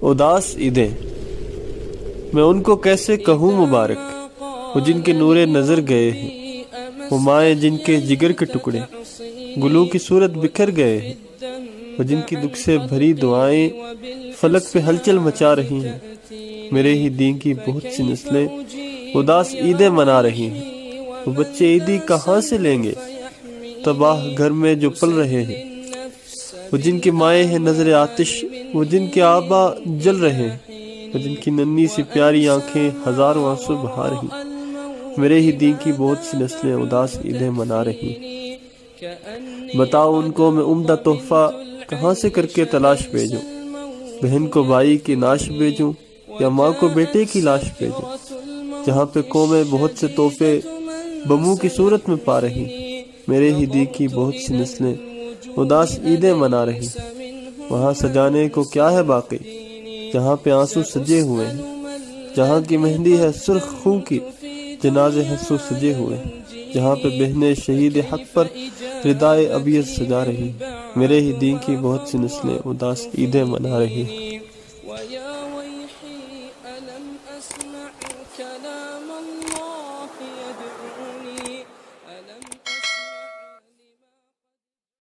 اداس عیدیں، میں ان کو کیسے کہوں مبارک، وہ جن کے نور نظر گئے ہیں، وہ مائیں جن کے جگر کے ٹکڑے گلوں کی صورت بکھر گئے ہیں، وہ جن کی دکھ سے بھری دعائیں فلک پہ ہلچل مچا رہی ہیں۔ میرے ہی دین کی بہت سی نسلیں اداس عیدیں منا رہی ہیں، وہ بچے عیدی کہاں سے لیں گے تباہ گھر میں جو پل رہے ہیں، وہ جن کی مائیں ہیں نظر آتش، وہ جن کے آبا جل رہے ہیں، وہ جن کی ننھی سی پیاری آنکھیں ہزاروں آنسو بہا رہی۔ میرے ہی دین کی بہت سی نسلیں اداس عیدیں منا رہی۔ بتاؤ ان کو میں عمدہ تحفہ کہاں سے کر کے تلاش بھیجوں، بہن کو بھائی کی ناش بھیجوں یا ماں کو بیٹے کی لاش بھیجوں، جہاں پہ قومیں بہت سے تحفے بموں کی صورت میں پا رہی۔ میرے ہی دین کی بہت سی نسلیں اداس عیدیں منا رہی۔ وہاں سجانے کو کیا ہے باقی جہاں پہ آنسو سجے ہوئے ہیں، جہاں کی مہندی ہے سرخ خوں کی، جنازے حسو سجے ہوئے ہیں، جہاں پہ بہنیں شہید حق پر ردائے ابیض سجا رہی۔ میرے ہی دین کی بہت سی نسلیں اداس عیدیں منا رہی۔